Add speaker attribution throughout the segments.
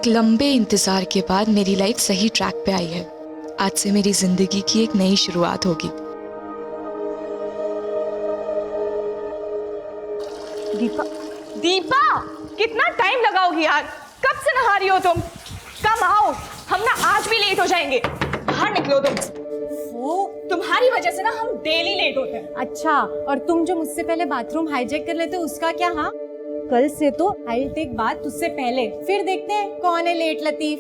Speaker 1: एक लंबे इंतजार के बाद मेरी लाइफ सही ट्रैक पे आई है। आज से मेरी जिंदगी की एक नई शुरुआत होगी।
Speaker 2: दीपा, दीपा, कितना टाइम लगाओगी यार? कब से नहा रही हो तुम? कम आओ, हम ना आज भी लेट हो जाएंगे। बाहर निकलो तुम। वो तुम्हारी वजह से ना हम डेली लेट होते हैं।
Speaker 3: अच्छा, और तुम जो मुझसे पहले बाथरूम हाईजैक कर लेते हो उसका क्या? हाँ, कल से तो आई टेक बात तुझसे पहले, फिर देखते हैं कौन है लेट लतीफ।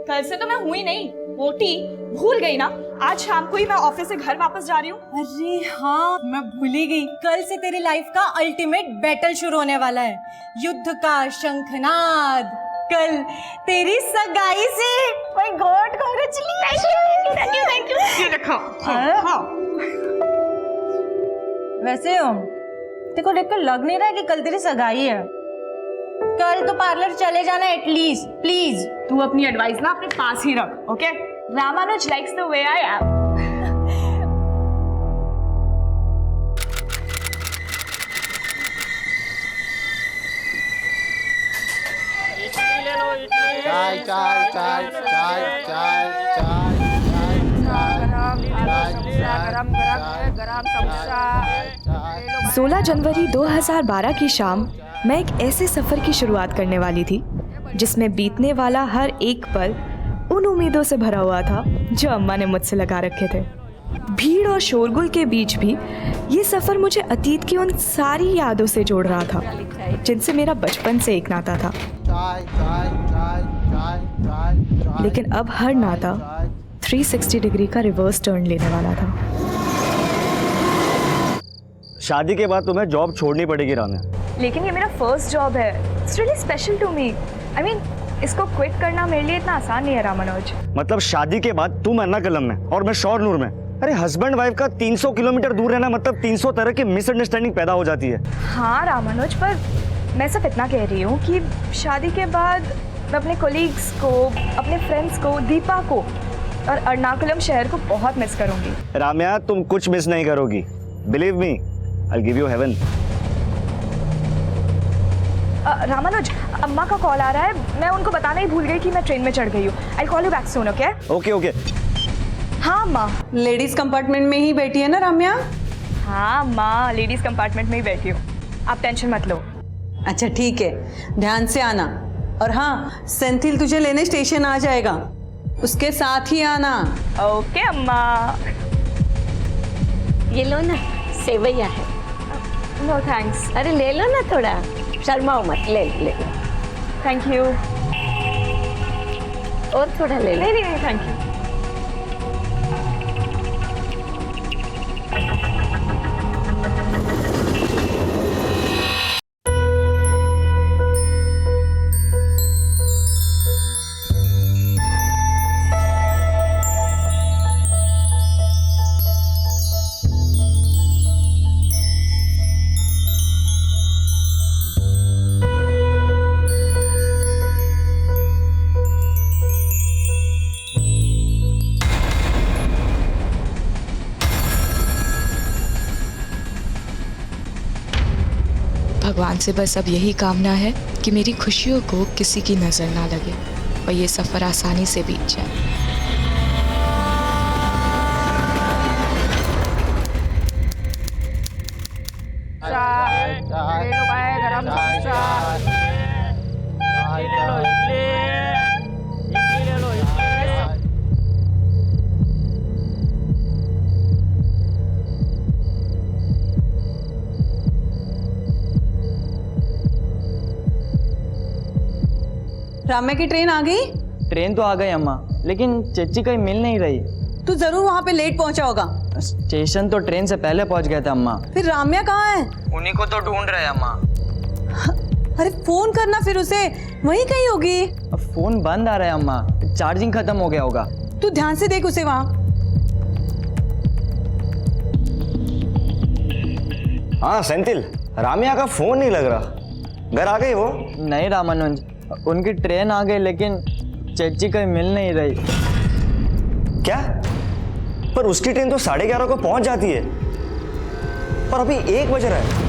Speaker 2: कल से तो मैं हुई नहीं, मोटी, भूल गई ना। आज शाम को ही मैं ऑफिस से घर वापस जा रही हूँ।
Speaker 3: अरे हाँ, मैं भूल ही गई। कल से तेरी लाइफ का अल्टीमेट बैटल शुरू होने वाला है, युद्ध का शंखनाद। कल तेरी सगाई से। My God, congratulation.
Speaker 2: Thank you. ये रखो। हाँ।
Speaker 3: वैसे देखो देखकर लग नहीं रहा है कि कल तेरी सगाई है। कल तो पार्लर चले जाना एटलीस्ट, प्लीज।
Speaker 2: तू अपनी एडवाइस ना अपने पास ही रख, okay? Ramanuj likes the way I am.
Speaker 4: चाय चाय चाय चाय चाय चाय
Speaker 5: गरम समोसा।
Speaker 1: 16 जनवरी 2012 की शाम मैं एक ऐसे सफ़र की शुरुआत करने वाली थी जिसमें बीतने वाला हर एक पल उन उम्मीदों से भरा हुआ था जो अम्मा ने मुझसे लगा रखे थे। भीड़ और शोरगुल के बीच भी ये सफ़र मुझे अतीत की उन सारी यादों से जोड़ रहा था जिनसे मेरा बचपन से एक नाता था। लेकिन अब हर नाता 360 डिग्री का रिवर्स टर्न लेने वाला था।
Speaker 6: शादी के बाद तुम्हें जॉब छोड़नी पड़ेगी राम्या।
Speaker 2: लेकिन ये मेरा फर्स्ट जॉब है। It's really special to me. I mean, इसको क्विट करना मेरे लिए इतना आसान नहीं है रामानुज।
Speaker 6: मतलब शादी के बाद तुम एर्नाकुलम में और मैं शोरनूर में। अरे हस्बैंड वाइफ का 300 किलोमीटर दूर रहना मतलब 300 तरह की मिसअंडरस्टैंडिंग पैदा हो जाती है।
Speaker 2: हाँ रामानुज, पर मैं सिर्फ इतना कह रही हूँ कि शादी के बाद मैं अपने कोलीग्स को, अपने फ्रेंड्स को, दीपा को और एर्नाकुलम शहर को बहुत मिस करूंगी।
Speaker 6: राम्या, तुम कुछ मिस नहीं करोगी। Believe me, I give you heaven.
Speaker 2: Ramanuj, अम्मा का कॉल आ रहा है। मैं उनको बताना ही भूल गई कि मैं ट्रेन में चढ़ गई हूँ। I call you back soon, okay?
Speaker 6: Okay okay.
Speaker 2: हाँ माँ।
Speaker 5: लेडीज कंपार्टमेंट में ही बैठी है ना राम्या?
Speaker 2: हाँ माँ, लेडीज कंपार्टमेंट में ही बैठी हूँ। आप टेंशन मत लो।
Speaker 5: अच्छा ठीक है, ध्यान से आना। और हाँ, सेंथिल तुझे लेने स्टेशन आ जाएगा, उसके साथ ही आना।
Speaker 2: ओके अम्मा।
Speaker 7: ये लो ना, सेवैया है।
Speaker 2: No thanks.
Speaker 7: अरे ले लो ना, थोड़ा शर्माओ मत, ले लो।
Speaker 2: Thank you.
Speaker 7: और थोड़ा ले लो।
Speaker 2: नहीं नहीं, थैंक यू।
Speaker 1: भगवान से बस अब यही कामना है कि मेरी खुशियों को किसी की नज़र ना लगे और ये सफ़र आसानी से बीत जाए।
Speaker 5: गरम समोसा। राम्या की ट्रेन आ गई?
Speaker 8: ट्रेन तो आ गई अम्मा, लेकिन चच्ची कहीं मिल नहीं रही।
Speaker 5: तू जरूर वहाँ पे लेट पहुँचा होगा।
Speaker 8: स्टेशन तो ट्रेन से पहले पहुँच गया था अम्मा।
Speaker 5: फिर राम्या कहाँ है?
Speaker 8: उन्हीं को तो ढूंढ रहे हैं अम्मा।
Speaker 5: अरे फोन करना फिर उसे, वहीं कहीं होगी।
Speaker 8: अब फोन बंद आ रहा है अम्मा, चार्जिंग खत्म हो गया होगा।
Speaker 5: तू ध्यान से देख उसे वहाँ।
Speaker 6: हाँ सेंथिल, राम्या का फोन नहीं लग रहा। घर आ गई वो?
Speaker 8: नहीं रामानुज, उनकी ट्रेन आ गई लेकिन चच्ची कहीं मिल नहीं रही।
Speaker 6: क्या? पर उसकी ट्रेन तो 11:30 को पहुंच जाती है और अभी 1 बज रहा है।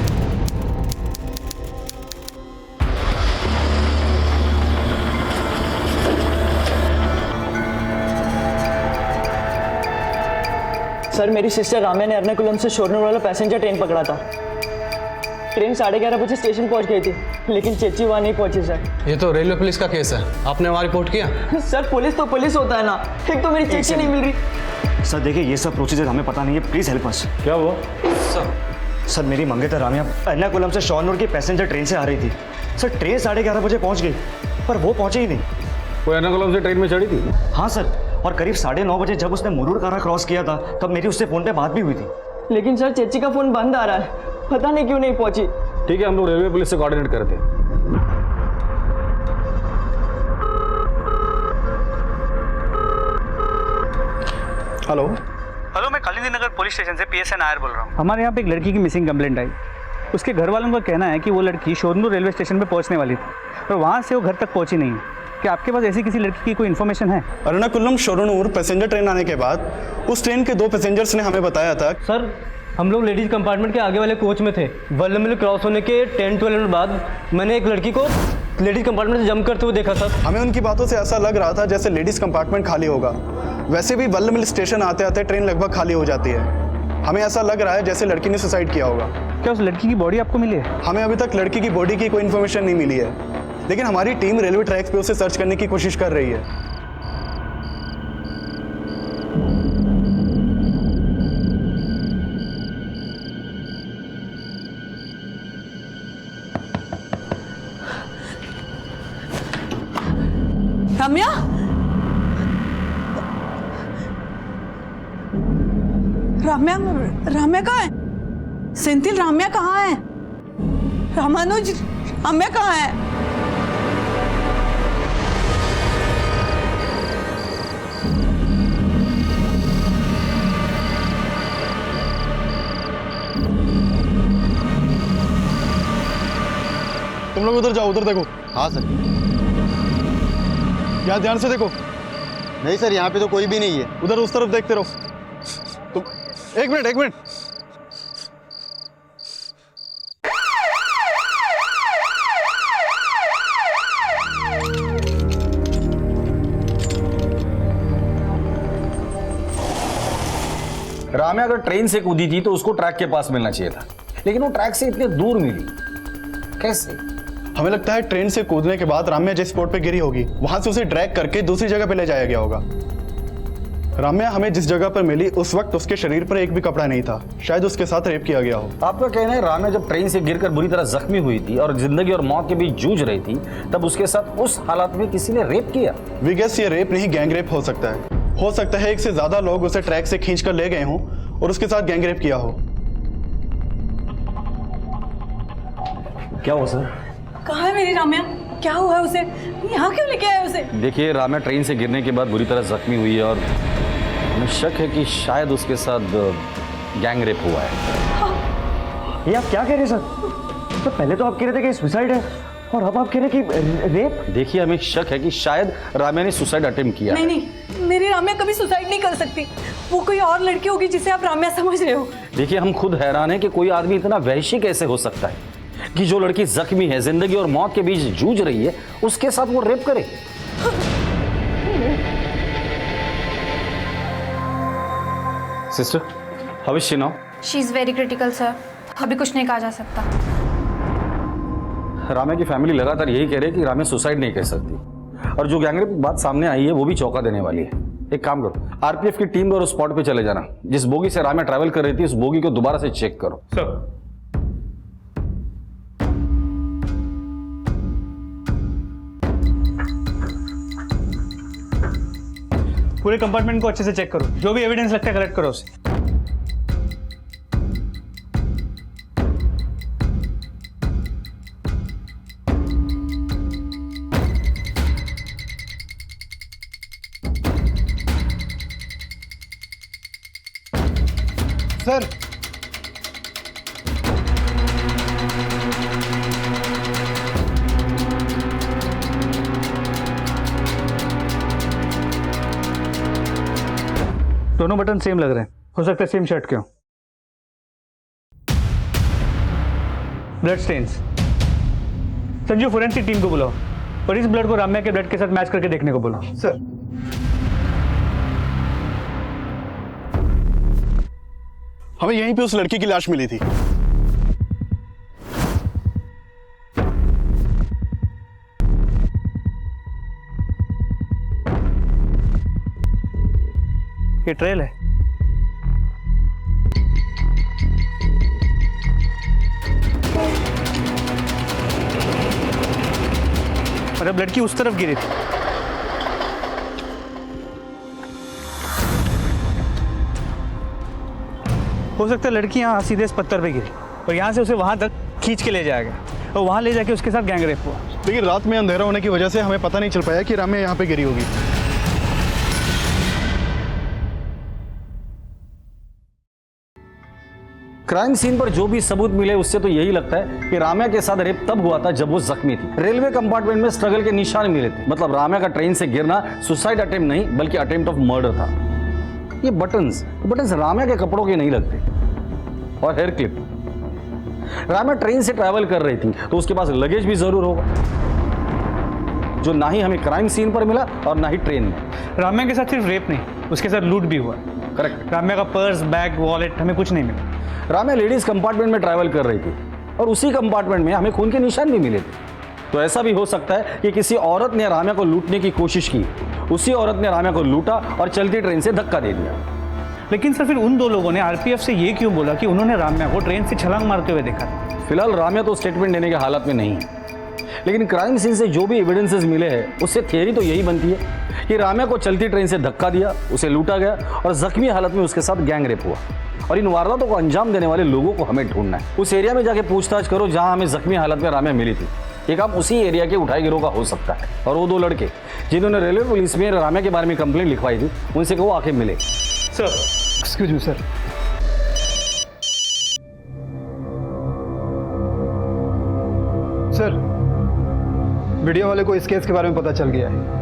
Speaker 8: सर मेरी सिस्टर राम्या ने एर्नाकुलम से शोरनूर वाला पैसेंजर ट्रेन पकड़ा था। ट्रेन 11:30 बजे स्टेशन पहुंच गई थी, लेकिन चेची वहाँ नहीं पहुंची सर।
Speaker 9: ये तो रेलवे पुलिस का केस है, आपने वहाँ रिपोर्ट किया?
Speaker 8: सर पुलिस तो पुलिस होता है ना, एक तो मेरी चेची नहीं मिल रही।
Speaker 6: सर देखिए ये सब प्रोसीजर हमें पता नहीं है, प्लीज हेल्प अस।
Speaker 9: क्या हुआ?
Speaker 6: सर मेरी मंगेतर राम्या एर्नाकुलम से शोरनूर की पैसेंजर ट्रेन से आ रही थी। सर ट्रेन 11:30 बजे पहुंच गई, पर वो पहुंची ही नहीं।
Speaker 9: वो एर्नाकुलम से ट्रेन में चढ़ी थी?
Speaker 6: हाँ सर, और करीब 9:30 बजे जब उसने मुरूर कारा क्रॉस किया था तब मेरी उससे फोन पे बात भी हुई थी।
Speaker 8: लेकिन सर चेची का फोन बंद आ रहा है, पता नहीं क्यों नहीं पहुंची।
Speaker 9: ठीक है, हम लोग रेलवे पुलिस से कोऑर्डिनेट करते हैं।
Speaker 10: हेलो,
Speaker 11: मैं कालिंदी नगर पुलिस स्टेशन से PSN नायर बोल रहा हूँ।
Speaker 10: हमारे यहाँ पे एक लड़की की मिसिंग कंप्लेंट आई। उसके घर वालों का कहना है कि वो लड़की शोरनूर रेलवे स्टेशन पे पहुँचने वाली थी और वहाँ से वो घर तक पहुँची नहीं है। क्या आपके पास ऐसी किसी लड़की की कोई इन्फॉर्मेशन है?
Speaker 12: एर्नाकुलम शोरनूर पैसेंजर ट्रेन आने के बाद उस ट्रेन के 2 पैसेंजर्स ने हमें बताया था।
Speaker 8: सर हम लोग लेडीज कंपार्टमेंट के आगे वाले कोच में थे। वल्लमल क्रॉस होने के 10-12 मिनट बाद मैंने एक लड़की को लेडीज कंपार्टमेंट से जंप करते हुए देखा सर।
Speaker 12: हमें उनकी बातों से ऐसा लग रहा था जैसे लेडीज कंपार्टमेंट खाली होगा। वैसे भी वल्लमल स्टेशन आते आते ट्रेन लगभग खाली हो जाती है। हमें ऐसा लग रहा है जैसे लड़की ने सुसाइड किया होगा।
Speaker 10: क्या उस लड़की की बॉडी आपको मिली है?
Speaker 12: हमें अभी तक लड़की की बॉडी की कोई इन्फॉर्मेशन नहीं मिली है, लेकिन हमारी टीम रेलवे ट्रैक्स पे उसे सर्च करने की कोशिश कर रही है।
Speaker 5: रम्या, राम्या राम्या कहाँ है? सेंथिल राम्या कहाँ है? रामानुज राम्या कहाँ है?
Speaker 12: तुम लोग उधर जाओ, उधर देखो।
Speaker 4: हाँ सर।
Speaker 12: यहाँ ध्यान से देखो।
Speaker 4: नहीं सर, यहाँ पे तो कोई भी नहीं है।
Speaker 12: उधर उस तरफ देखते रहो। तुम एक मिनट।
Speaker 13: राम्या अगर ट्रेन से कूदी थी तो उसको ट्रैक के पास मिलना चाहिए था, लेकिन वो ट्रैक से इतने दूर मिली कैसे?
Speaker 12: हमें लगता है ट्रेन से कूदने के बाद राम्या जिस स्पॉट पे गिरी होगी वहां से उसे ड्रैग करके दूसरी जगह पे ले जाया गया होगा। राम्या हमें जिस जगह पर मिली उस वक्त उसके शरीर पर एक भी कपड़ा नहीं था। शायद उसके साथ रेप किया गया हो।
Speaker 13: आपका कहना है राम्या जब ट्रेन से गिरकर बुरी तरह जख्मी हुई थी और जिंदगी और मौत के बीच जूझ रही थी, तब उसके साथ उस हालात में किसी ने रेप किया?
Speaker 12: वी गेस ये रेप नहीं गैंग रेप हो सकता है। हो सकता है एक से ज्यादा लोग उसे ट्रैक से खींच कर ले गए हों और उसके साथ गैंग रेप किया हो।
Speaker 13: क्या हुआ सर?
Speaker 3: कहाँ है मेरी राम्या? क्या हुआ है उसे? यहाँ क्यों लेके आए उसे?
Speaker 13: देखिए राम्या ट्रेन से गिरने के बाद बुरी तरह जख्मी हुई है और हमें शक है कि शायद उसके साथ गैंग रेप हुआ है।
Speaker 6: ये आप क्या कह रहे हैं सर? तो पहले तो आप कह रहे थे कि सुसाइड है और अब आप कह रहे हैं कि रेप।
Speaker 13: देखिए हमें शक है कि शायद राम्या ने सुसाइड अटेम्प्ट किया।
Speaker 3: नहीं, मेरी राम्या कभी सुसाइड नहीं कर सकती। वो कोई और लड़की होगी जिसे आप राम्या समझ रहे हो।
Speaker 13: देखिए हम खुद हैरान हैं कि कोई आदमी इतना वहशी कैसे हो सकता है कि जो लड़की जख्मी है, जिंदगी और मौत के बीच जूझ रही है, उसके साथ वो रेप करे। Sister, how is she now?
Speaker 14: She is very critical sir, अभी कुछ नहीं कहा जा सकता।
Speaker 13: राम्या की फैमिली लगातार यही कह रही है कि राम्या सुसाइड नहीं कर सकती, और जो गैंगरेप की बात सामने आई है वो भी चौंका देने वाली है। एक काम करो, आरपीएफ की टीम और उस स्पॉट पे चले जाना। जिस बोगी से राम्या ट्रैवल कर रही थी उस बोगी को दोबारा से चेक करो।
Speaker 10: सर, पूरे कंपार्टमेंट को अच्छे से चेक करो, जो भी एविडेंस लगता है कलेक्ट करो उसे।
Speaker 12: सर,
Speaker 10: दोनों बटन सेम लग रहे हैं, हो सकता है सेम शर्ट के हो। Blood stains. Sanju, forensic team को बुलाओ और इस ब्लड को राम्या के ब्लड के साथ मैच करके देखने को बोलो।
Speaker 12: सर। हमें यहीं पे उस लड़की की लाश मिली थी।
Speaker 10: ये ट्रेल है। और अब लड़की उस तरफ गिरी थी। हो सकता है लड़की यहाँ सीधे इस पत्थर पे गिरी और यहाँ से उसे वहां तक खींच के ले जाया गया और वहां ले जाके उसके साथ गैंग रेप हुआ।
Speaker 12: लेकिन रात में अंधेरा होने की वजह से हमें पता नहीं चल पाया कि राम्या यहाँ पे गिरी होगी।
Speaker 13: क्राइम सीन पर जो भी सबूत मिले उससे तो यही लगता है कि राम्या के साथ रेप तब हुआ था जब वो जख्मी थी। रेलवे कंपार्टमेंट में स्ट्रगल के निशान मिले थे, मतलब राम्या का ट्रेन से गिरना सुसाइड अटेम्प्ट नहीं बल्कि अटेम्प्ट ऑफ मर्डर था। ये बटन्स राम्या के कपड़ों के नहीं लगते। और हेयर क्लिप, राम्या ट्रेन से ट्रैवल कर रही थी तो उसके पास लगेज भी जरूर होगा, जो ना ही हमें क्राइम सीन पर मिला और ना ही ट्रेन में।
Speaker 10: राम्या के साथ सिर्फ रेप नहीं, उसके साथ लूट भी हुआ।
Speaker 13: करेक्ट।
Speaker 10: राम्या का पर्स, बैग, वॉलेट हमें कुछ नहीं मिला।
Speaker 13: राम्या लेडीज कंपार्टमेंट में ट्रैवल कर रही थी और उसी कंपार्टमेंट में हमें खून के निशान भी मिले थे। तो ऐसा भी हो सकता है कि किसी औरत ने राम्या को लूटने की कोशिश की, उसी औरत ने राम्या को लूटा और चलती ट्रेन से धक्का दे दिया।
Speaker 10: लेकिन सर फिर उन दो लोगों ने आरपीएफ से ये क्यों बोला कि उन्होंने राम्या को ट्रेन से छलांग मारते हुए देखा?
Speaker 13: फिलहाल राम्या तो स्टेटमेंट देने के हालत में नहीं है, लेकिन क्राइम सीन से जो भी एविडेंसेस मिले हैं उससे थियरी तो यही बनती है कि राम्या को चलती ट्रेन से धक्का दिया, उसे लूटा गया और जख्मी हालत में उसके साथ गैंग रेप हुआ। और इन वारदातों को अंजाम देने वाले लोगों को हमें ढूंढना है। उस एरिया में जाके पूछताछ करो जहां हमें जख्मी हालत में राम्या मिली थी। ये काम उसी एरिया के उठाई गिरोह का हो सकता है। और वो दो लड़के जिन्होंने रेलवे पुलिस में राम्या के बारे में कंप्लेंट लिखवाई थी, उनसे कहो आके मिले।
Speaker 10: Sir excuse me sir.
Speaker 15: Sir video वाले को इस केस के बारे में पता चल गया है।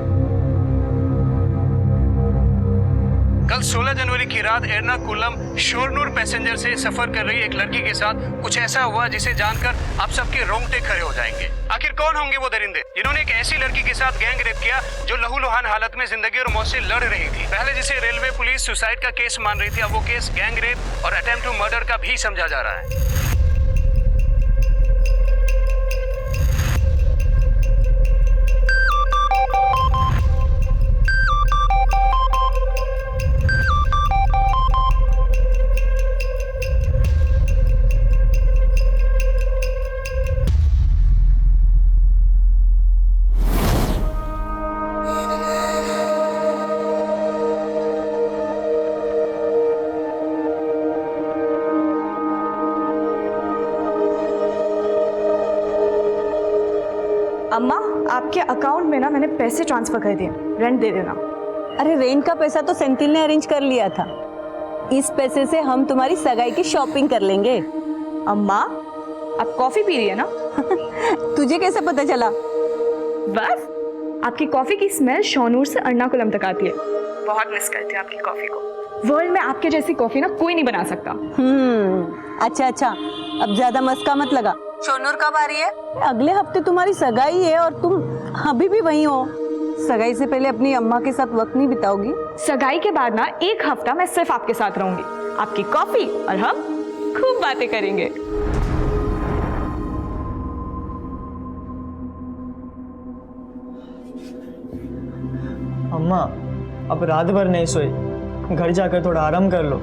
Speaker 11: कल 16 जनवरी की रात एर्नाकुलम शोरनूर पैसेंजर से सफर कर रही एक लड़की के साथ कुछ ऐसा हुआ जिसे जानकर आप सबके रोंगटे खड़े हो जाएंगे। आखिर कौन होंगे वो दरिंदे जिन्होंने एक ऐसी लड़की के साथ गैंग रेप किया जो लहूलुहान हालत में जिंदगी और मौत से लड़ रही थी। पहले जिसे रेलवे पुलिस सुसाइड का केस मान रही थी, अब वो केस गैंग रेप और अटेम्प्ट टू मर्डर का भी समझा जा रहा है।
Speaker 1: अम्मा, आपके अकाउंट में ना मैंने पैसे ट्रांसफर कर दिए, रेंट दे देना।
Speaker 5: अरे रेंट का पैसा तो सेंथिल ने अरेंज कर लिया था। इस पैसे से हम तुम्हारी सगाई की शॉपिंग कर लेंगे।
Speaker 1: अम्मा, आप कॉफी पी रही है ना?
Speaker 5: तुझे कैसे पता चला?
Speaker 1: बस आपकी कॉफी की स्मेल शोनूर से एर्नाकुलम तक आती है। बहुत मिस करते हैं आपकी कॉफी को। वर्ल्ड में आपके जैसी कॉफी ना कोई नहीं बना सकता।
Speaker 5: अच्छा, अब ज्यादा मस्का मत लगा। शोनूर कब आ रही है? अगले हफ्ते तुम्हारी सगाई है और तुम अभी भी वहीं हो। सगाई से पहले अपनी अम्मा के साथ वक्त नहीं बिताओगी?
Speaker 1: सगाई के बाद ना एक हफ्ता मैं सिर्फ आपके साथ रहूंगी, आपकी कॉफी और हम खूब बातें करेंगे।
Speaker 16: अम्मा, अब रात भर नहीं सोई, घर जाकर थोड़ा आराम कर लो।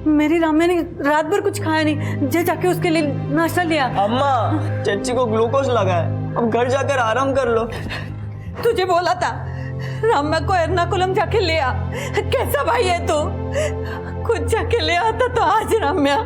Speaker 5: मेरी राम्या ने रात भर कुछ खाया नहीं, जाके उसके लिए नाश्ता लिया।
Speaker 16: अम्मा, चच्ची को ग्लूकोज लगा है, अब घर जाकर आराम कर लो।
Speaker 5: तुझे बोला था राम्या को एर्नाकुलम जाके ले आ। कैसा भाई है तू? खुद जाके ले आता तो आज राम्या।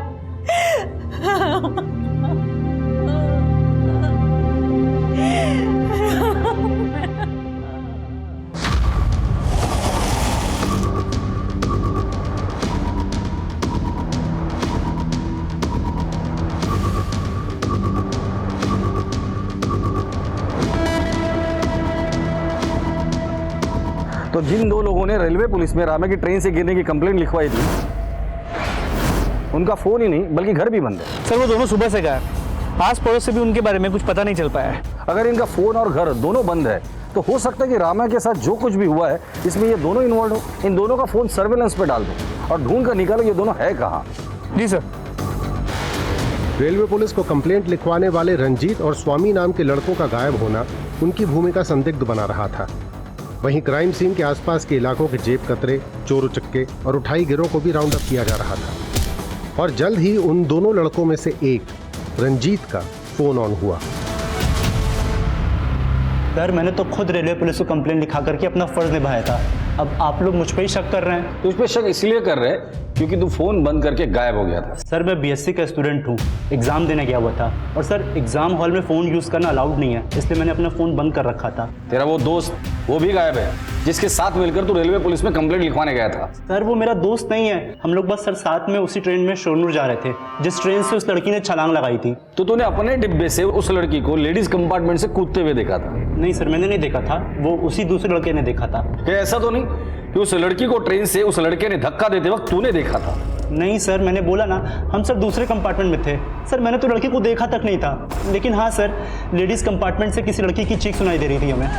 Speaker 13: तो जिन दो लोगों ने रेलवे पुलिस में राम्या की ट्रेन से गिरने की कंप्लेंट लिखवाई थी, उनका फोन ही नहीं बल्कि घर भी बंद है।
Speaker 10: सर वो दोनों सुबह से गायब, आस पड़ोस से भी उनके बारे में कुछ पता नहीं चल पाया है।
Speaker 13: अगर इनका फोन और घर दोनों बंद है तो हो सकता है कि राम्या के साथ जो कुछ भी हुआ है इसमें ये दोनों इन्वॉल्व हो। इन दोनों का फोन सर्वेलेंस पे डाल दो और ढूंढ कर निकालो ये दोनों है कहाँ।
Speaker 15: जी सर।
Speaker 17: रेलवे पुलिस को कंप्लेंट लिखवाने वाले रंजीत और स्वामी नाम के लड़कों का गायब होना उनकी भूमिका संदिग्ध बना रहा था। वहीं क्राइम सीन के आसपास के इलाकों के जेब कतरे, चोर उचक्के और उठाई गिरोह को भी राउंड अप किया जा रहा था। और जल्द ही उन दोनों लड़कों में से एक रंजीत का फोन ऑन हुआ।
Speaker 10: सर मैंने तो खुद रेलवे पुलिस को कंप्लेंट लिखा करके अपना फर्ज निभाया था। अब आप लोग मुझ पर ही शक कर रहे हैं।
Speaker 13: तुझ पे शक इसलिए कर रहे हैं क्योंकि तू फोन बंद करके गायब हो गया था।
Speaker 10: सर मैं बीएससी का स्टूडेंट हूँ, एग्जाम देने गया हुआ था और सर एग्जाम हॉल में फ़ोन यूज़ करना अलाउड नहीं है, इसलिए मैंने अपना फ़ोन बंद कर रखा था।
Speaker 13: तेरा वो दोस्त वो भी गायब है जिसके साथ मिलकर तू रेलवे पुलिस में कंप्लेंट लिखवाने गया था।
Speaker 10: सर वो मेरा दोस्त नहीं है, हम लोग बस सर साथ में उसी ट्रेन में शोरनूर जा रहे थे जिस ट्रेन से उस लड़की ने छलांग लगाई थी।
Speaker 13: तो तूने अपने डिब्बे से उस लड़की को लेडीज कंपार्टमेंट से कूदते हुए देखा था?
Speaker 10: नहीं सर मैंने नहीं देखा था, वो उसी दूसरे लड़के ने देखा था।
Speaker 13: क्या ऐसा तो नहीं कि उस लड़की को ट्रेन से उस लड़के ने धक्का देते वक्त तूने देखा था?
Speaker 10: नहीं सर मैंने बोला ना, हम सर दूसरे कंपार्टमेंट में थे। सर मैंने तो लड़की को देखा तक नहीं था, लेकिन हाँ सर लेडीज कंपार्टमेंट से किसी लड़की की चीख सुनाई दे रही थी हमें।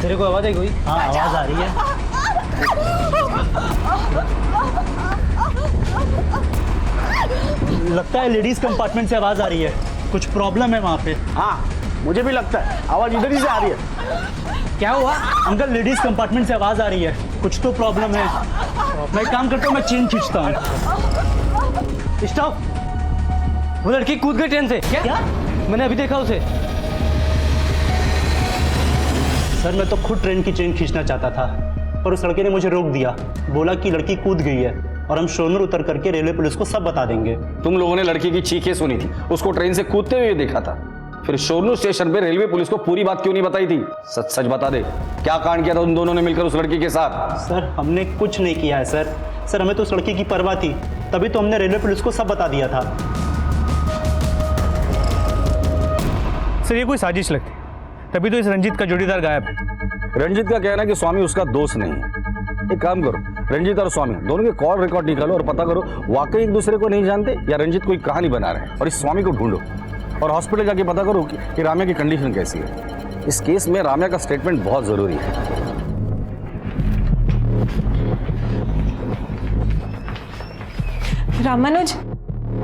Speaker 10: तेरे को आवाज आई कोई? हाँ आवाज आ रही है। लगता है लेडीज कंपार्टमेंट से आवाज आ रही है, कुछ प्रॉब्लम है वहाँ पे।
Speaker 6: हाँ मुझे भी लगता है, आवाज इधर ही से आ रही है।
Speaker 10: क्या हुआ? अंकल लेडीज कंपार्टमेंट से आवाज आ रही है, कुछ तो प्रॉब्लम है। मैं काम करता हूँ, मैं चेन खींचता हूँ।
Speaker 8: स्टॉप! वो लड़की कूद गई ट्रेन से। क्या? मैंने अभी देखा उसे।
Speaker 10: सर मैं तो खुद ट्रेन की चेन खींचना चाहता था पर उस लड़के ने मुझे रोक दिया, बोला कि लड़की कूद गई है और हम शोरनूर उतर करके रेलवे पुलिस को सब बता देंगे।
Speaker 13: तुम लोगों ने लड़की की चीखें सुनी थी, उसको ट्रेन से कूदते हुए देखा था, फिर शोरनूर स्टेशन पे रेलवे पुलिस को पूरी बात क्यों नहीं बताई थी? सच सच बता दे, क्या कांड किया था उन दोनों ने मिलकर उस लड़की के साथ?
Speaker 10: सर हमने कुछ नहीं किया है सर। सर हमें तो उस लड़की की परवाह थी, तभी तो हमने रेलवे पुलिस को सब बता दिया था। सर ये कोई साजिश लगती, तभी तो इस रंजीत का जोड़ीदार गायब है।
Speaker 13: रंजीत का कहना है कि स्वामी उसका दोस्त नहीं है। एक काम करो, रंजीत और स्वामी दोनों के कॉल रिकॉर्ड निकालो और पता करो वाकई एक दूसरे को नहीं जानते या रंजीत कोई कहानी बना रहे हैं, और इस स्वामी को ढूंढो और हॉस्पिटल जाके पता करो कि राम्या की कंडीशन कैसी है। इस केस में राम्या का स्टेटमेंट बहुत जरूरी है।
Speaker 3: रामानुज,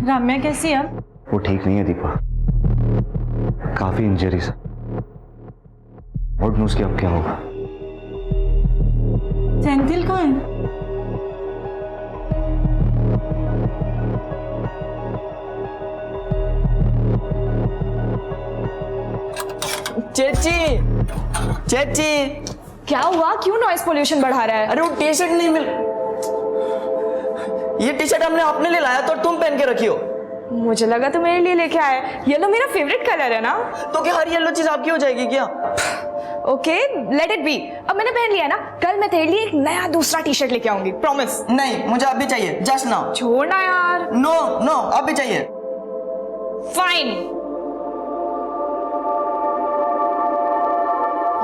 Speaker 3: राम्या कैसी है?
Speaker 6: वो ठीक नहीं है दीपा, काफी इंजरीज है। व्हाट न्यूज़ की अब क्या होगा?
Speaker 3: सेंथिल कहाँ है?
Speaker 16: चेची, चेची,
Speaker 2: क्या हुआ? क्यों नॉइस पोल्यूशन बढ़ा रहा है?
Speaker 16: अरे वो टी शर्ट नहीं मिल, ये टी शर्ट हमने अपने लिए लाया तो तुम पहन के रखी हो।
Speaker 2: मुझे लगा तो मेरे लिए लेके आए। येलो मेरा फेवरेट कलर है ना।
Speaker 16: तो क्या हर येलो चीज आपकी हो जाएगी क्या?
Speaker 2: Okay let it be. अब मैंने पहन लिया ना, कल मैं तेरे लिए एक नया दूसरा टी शर्ट लेके आऊंगी, प्रॉमिस।
Speaker 16: नहीं मुझे अब भी चाहिए, जस्ट नाउ।
Speaker 2: छोड़ना यार।
Speaker 16: नो नो अब भी चाहिए।
Speaker 2: फाइन,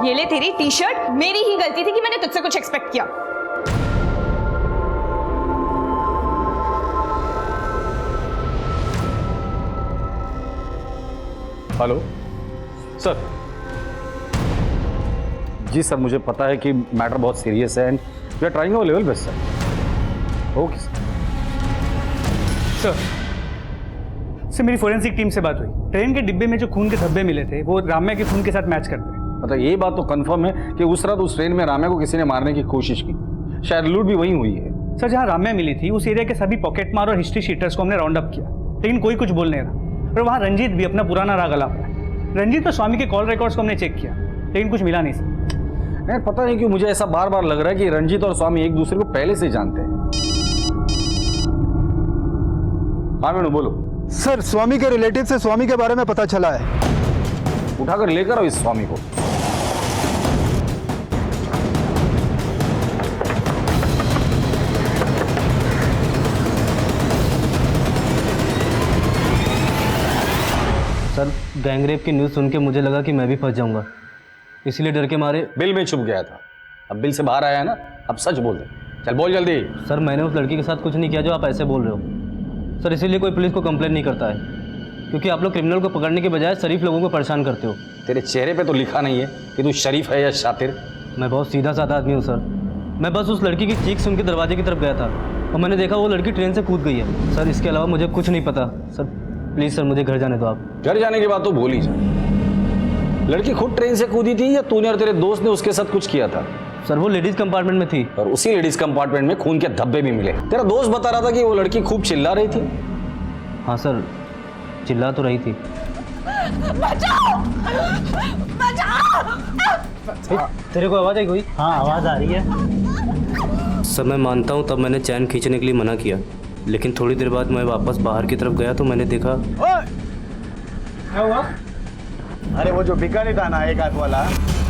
Speaker 2: ये ले तेरी टी शर्ट। मेरी ही गलती थी कि मैंने तुझसे कुछ एक्सपेक्ट किया।
Speaker 13: Hello sir. जी सर मुझे पता है कि मैटर बहुत सीरियस है and we are trying our level best sir. Okay
Speaker 10: sir. Sir मेरी फोरेंसिक टीम से बात हुई, ट्रेन के डिब्बे में जो खून के धब्बे मिले थे वो राम्या के खून के साथ मैच करते हैं।
Speaker 13: मतलब ये बात तो कंफर्म है कि उस रात उस ट्रेन में राम्या को किसी ने मारने की कोशिश की, शायद लूट भी वहीं हुई है।
Speaker 10: सर जहाँ राम्या मिली थी उस एरिया के सभी पॉकेट मार और हिस्ट्री शीटर्स को हमने राउंड अप किया, लेकिन कोई कुछ बोल नहीं रहा। और वहाँ रंजीत भी अपना पुराना राग अलाप रहा है। रंजीत और स्वामी के कॉल रिकॉर्ड्स को हमने चेक किया, लेकिन कुछ मिला नहीं सर।
Speaker 13: नहीं पता नहीं क्यों मुझे ऐसा बार बार लग रहा है कि रंजीत और स्वामी एक दूसरे को पहले से जानते हैं। हाँ मेनू बोलो।
Speaker 15: सर स्वामी के रिलेटिव से स्वामी के बारे में पता चला है।
Speaker 13: उठाकर लेकर आओ इस स्वामी को।
Speaker 8: सर गैंगरेप की न्यूज़ सुन के मुझे लगा कि मैं भी फंस जाऊंगा, इसलिए डर के मारे
Speaker 13: बिल में छुप गया था। अब बिल से बाहर आया है ना, अब सच बोल दे। चल बोल जल्दी।
Speaker 8: सर मैंने उस लड़की के साथ कुछ नहीं किया जो आप ऐसे बोल रहे हो सर, इसीलिए कोई पुलिस को कंप्लेंट नहीं करता है, क्योंकि आप लोग क्रिमिनल को पकड़ने के बजाय शरीफ लोगों को परेशान करते हो।
Speaker 13: तेरे चेहरे पे तो लिखा नहीं है कि तू शरीफ है या शातिर।
Speaker 8: मैं बहुत सीधा साधा आदमी हूँ सर, मैं बस उस लड़की की चीख सुन के दरवाजे की तरफ गया था और मैंने देखा वो लड़की ट्रेन से कूद गई है। सर इसके अलावा मुझे कुछ नहीं पता। सर प्लीज़ सर मुझे घर जाने दो आप।
Speaker 13: घर जाने की बात तो भूल ही जा। लड़की खुद ट्रेन से कूदी थी या तूने और तेरे दोस्त ने उसके साथ कुछ किया था?
Speaker 8: सर वो लेडीज़ कंपार्टमेंट में थी
Speaker 13: और उसी लेडीज़ कंपार्टमेंट में खून के धब्बे भी मिले। तेरा दोस्त बता रहा था कि वो लड़की खूब चिल्ला रही थी।
Speaker 8: हाँ सर चिल्ला तो रही थी।
Speaker 2: बचाओ! बचाओ!
Speaker 8: तेरे को आवाज़ आई कोई?
Speaker 10: हाँ आवाज़ आ रही है।
Speaker 8: सर मैं मानता हूँ तब मैंने चैन खींचने के लिए मना किया, लेकिन थोड़ी देर बाद मैं वापस बाहर की तरफ गया तो मैंने देखा।
Speaker 10: क्या हुआ?
Speaker 4: अरे वो जो भिखारी था ना एक हाथ वाला,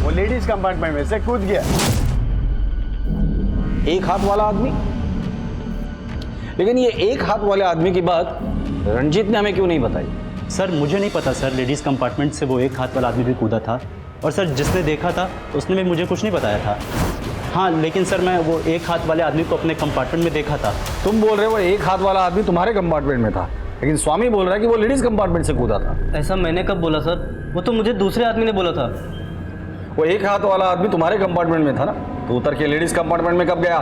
Speaker 4: वो लेडीज कंपार्टमेंट में से कूद गया।
Speaker 13: एक हाथ वाला आदमी? लेकिन ये एक हाथ वाले आदमी की बात रंजीत ने हमें क्यों नहीं बताई?
Speaker 10: सर मुझे नहीं पता सर, लेडीज कंपार्टमेंट से वो एक हाथ वाला आदमी भी कूदा था और सर जिसने देखा था उसने भी मुझे कुछ नहीं बताया था। हाँ लेकिन सर मैं वो एक हाथ वाले आदमी को अपने कंपार्टमेंट में देखा था।
Speaker 13: तुम बोल रहे हो एक हाथ वाला आदमी तुम्हारे कंपार्टमेंट में था, लेकिन स्वामी बोल रहा है कि वो लेडीज कंपार्टमेंट से कूदा था।
Speaker 8: ऐसा मैंने कब बोला सर? वो तो मुझे दूसरे आदमी ने बोला था।
Speaker 13: वो एक हाथ वाला आदमी तुम्हारे कंपार्टमेंट में था ना, तो उतर के लेडीज कंपार्टमेंट में कब गया?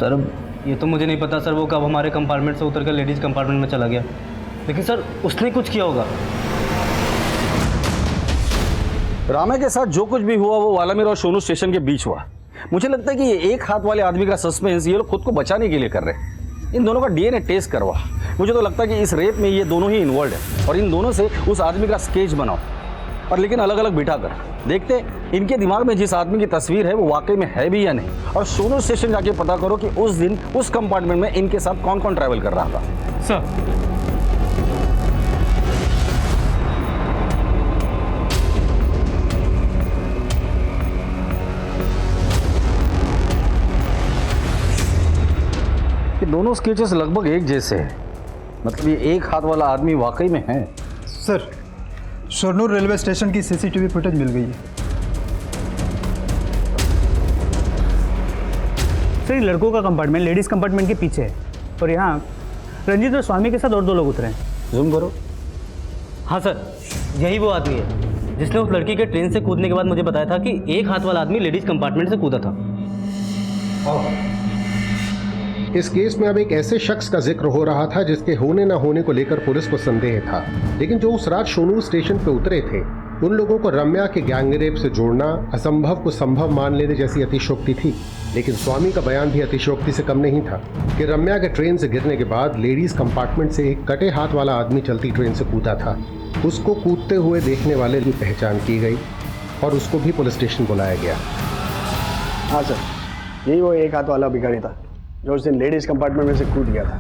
Speaker 8: सर ये तो मुझे नहीं पता सर, वो कब हमारे कंपार्टमेंट से उतर कर लेडीज़ कंपार्टमेंट में चला गया, लेकिन सर उसने कुछ किया होगा।
Speaker 13: रामे के साथ जो कुछ भी हुआ वो वालामीर और सोनू स्टेशन के बीच हुआ। मुझे लगता है कि ये एक हाथ वाले आदमी का सस्पेंस ये लोग खुद को बचाने के लिए कर रहे हैं। इन दोनों का डीएनए टेस्ट करवा। मुझे तो लगता है कि इस रेप में ये दोनों ही इन्वॉल्व है और इन दोनों से उस आदमी का स्केच बनाओ और लेकिन अलग अलग बिठा कर देखते इनके दिमाग में जिस आदमी की तस्वीर है वो वाकई में है भी या नहीं। और सोनू स्टेशन जाके पता करो कि उस दिन उस कंपार्टमेंट में इनके साथ कौन कौन ट्रैवल कर रहा था।
Speaker 10: सर
Speaker 13: दोनों स्केचेस लगभग एक जैसे हैं, मतलब ये एक हाथ वाला आदमी वाकई में है।
Speaker 15: सर शोरनूर रेलवे स्टेशन की सीसीटीवी फुटेज मिल गई है।
Speaker 10: सर ये लड़कों का कंपार्टमेंट लेडीज़ कंपार्टमेंट के पीछे है और यहाँ रंजीत और स्वामी के साथ और 2 लोग उतरे हैं।
Speaker 13: जूम करो।
Speaker 8: हाँ सर यही वो आदमी है जिसने उस लड़की के ट्रेन से कूदने के बाद मुझे बताया था कि एक हाथ वाला आदमी लेडीज़ कंपार्टमेंट से कूदा था।
Speaker 17: इस केस में अब एक ऐसे शख्स का जिक्र हो रहा था जिसके होने न होने को लेकर पुलिस को संदेह था, लेकिन जो उस रात शोनूर स्टेशन पे उतरे थे उन लोगों को रम्या के गैंगरेप से जोड़ना असंभव को संभव मान लेने जैसी अतिशयोक्ति थी। लेकिन स्वामी का बयान भी अतिशयोक्ति से कम नहीं था कि रम्या के ट्रेन से गिरने के बाद लेडीज कंपार्टमेंट से एक कटे हाथ वाला आदमी चलती ट्रेन से कूदा था। उसको कूदते हुए देखने वाले की पहचान की गई और उसको भी पुलिस स्टेशन बुलाया गया।
Speaker 4: हाँ सर, यही वो एक हाथ वाला भिखारी था जो उस दिन लेडीज कंपार्टमेंट में से कूद गया था।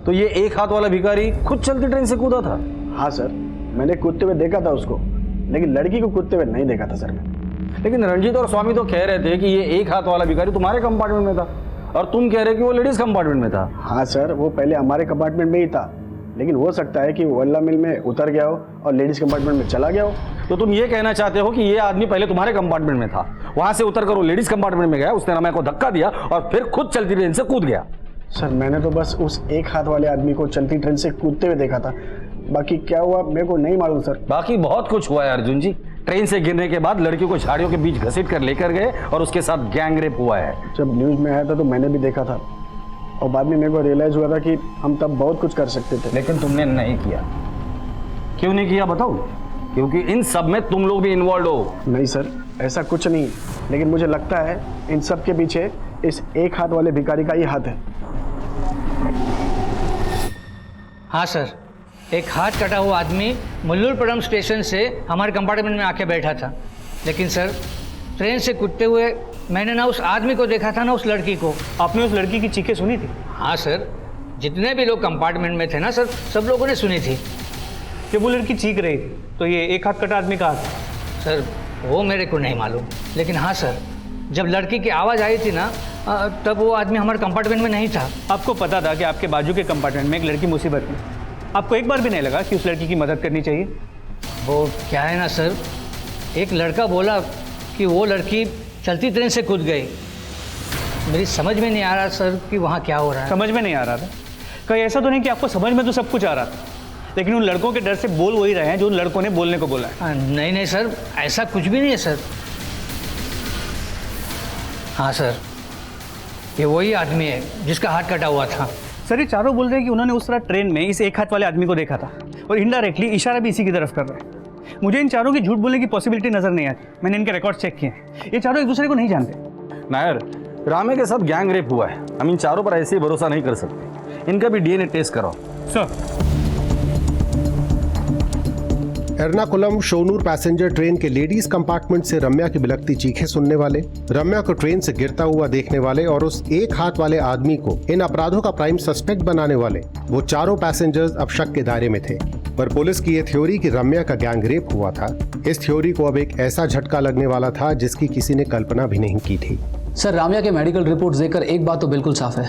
Speaker 13: तो ये एक हाथ वाला भिखारी खुद चलती ट्रेन से कूदा था?
Speaker 4: हाँ सर, मैंने कूदते हुए देखा था उसको, लेकिन लड़की को कूदते हुए नहीं देखा था सर मैं।
Speaker 13: लेकिन रंजीत और स्वामी तो कह रहे थे कि ये एक हाथ वाला भिखारी तुम्हारे कंपार्टमेंट में था और तुम कह रहे कि वो लेडीज कंपार्टमेंट में था।
Speaker 4: हाँ सर, वो पहले हमारे कंपार्टमेंट में ही था, लेकिन हो सकता है कि वो वल्ला मिल में उतर गया हो और लेडीज कंपार्टमेंट में चला गया हो।
Speaker 13: तो तुम ये कहना चाहते हो कि ये आदमी पहले तुम्हारे कंपार्टमेंट में था, वहां से उतर कर वो लेडीज कंपार्टमेंट में गया, उसने रम्या को धक्का दिया और फिर खुद चलती ट्रेन से कूद गया।
Speaker 4: सर मैंने तो बस उस एक हाथ वाले आदमी को चलती ट्रेन से कूदते हुए देखा था, बाकी क्या हुआ मेरे को नहीं मालूम सर।
Speaker 13: बाकी बहुत कुछ हुआ है अर्जुन जी। ट्रेन से गिरने के बाद लड़की को झाड़ियों के बीच घसीट कर लेकर गए और उसके साथ गैंगरेप हुआ है।
Speaker 4: जब न्यूज में आया था तो मैंने भी देखा था और बाद में मेरे को रियलाइज हुआ था कि हम तब बहुत कुछ कर सकते थे,
Speaker 13: लेकिन तुमने नहीं किया। क्यों नहीं किया बताओ? क्योंकि इन सब में तुम लोग भी इन्वॉल्व हो।
Speaker 4: नहीं सर, ऐसा कुछ नहीं, लेकिन मुझे लगता है इन सब के पीछे इस एक हाथ वाले भिखारी का ही हाथ है।
Speaker 18: हाँ सर, एक हाथ कटा हुआ आदमी मल्लूरपुरम स्टेशन से हमारे कंपार्टमेंट में आके बैठा था, लेकिन सर ट्रेन से कूदते हुए मैंने ना उस आदमी को देखा था ना उस लड़की को।
Speaker 10: आपने उस लड़की की चीखें सुनी थी?
Speaker 18: हाँ सर, जितने भी लोग कंपार्टमेंट में थे ना सर, सब लोगों ने सुनी थी।
Speaker 10: जब वो लड़की चीख रही थी तो ये एक हाथ कटा आदमी का हाथ?
Speaker 18: सर वो मेरे को नहीं मालूम, लेकिन हाँ सर जब लड़की की आवाज़ आई थी ना तब वो आदमी हमारे कंपार्टमेंट में नहीं था।
Speaker 10: आपको पता था कि आपके बाजू के कंपार्टमेंट में एक लड़की मुसीबत में, आपको एक बार भी नहीं लगा कि उस लड़की की मदद करनी चाहिए?
Speaker 18: वो क्या है ना सर, एक लड़का बोला कि वो लड़की चलती ट्रेन से कूद गई। मेरी समझ में नहीं आ रहा सर कि वहाँ क्या हो रहा है।
Speaker 10: समझ में नहीं आ रहा था? कहीं ऐसा तो नहीं कि आपको समझ में तो सब कुछ आ रहा था, लेकिन उन लड़कों के डर से बोल वही रहे हैं जो उन लड़कों ने बोलने को बोला है?
Speaker 18: नहीं नहीं सर, ऐसा कुछ भी नहीं है सर। हाँ सर, ये वही आदमी है जिसका हाथ कटा हुआ था।
Speaker 10: सर ये चारों बोल रहे हैं कि उन्होंने उस रात ट्रेन में इस एक हाथ वाले आदमी को देखा था और इनडायरेक्टली इशारा भी इसी की तरफ कर रहे हैं। मुझे इन चारों की झूठ बोलने की पॉसिबिलिटी नजर नहीं आती। मैंने इनके रिकॉर्ड चेक किए हैं, ये चारों एक दूसरे को नहीं जानते।
Speaker 13: नायर, रामे के साथ गैंग रेप हुआ है, हम इन चारों पर ऐसे ही भरोसा नहीं कर सकते। इनका भी डीएनए टेस्ट कराओ।
Speaker 10: सर
Speaker 17: एर्नाकुलम शोनूर पैसेंजर ट्रेन के लेडीज कंपार्टमेंट से रम्या की बिलखती चीखें सुनने वाले, रम्या को ट्रेन से गिरता हुआ देखने वाले और उस एक हाथ वाले आदमी को इन अपराधों का प्राइम सस्पेक्ट बनाने वाले वो चारों पैसेंजर्स अब शक के दायरे में थे। पर पुलिस की ये थ्योरी कि रम्या का गैंग रेप हुआ था, इस थ्योरी को अब एक ऐसा झटका लगने वाला था जिसकी किसी ने कल्पना भी नहीं की थी।
Speaker 19: सर, राम्या के मेडिकल रिपोर्ट देखकर एक बात तो बिल्कुल साफ है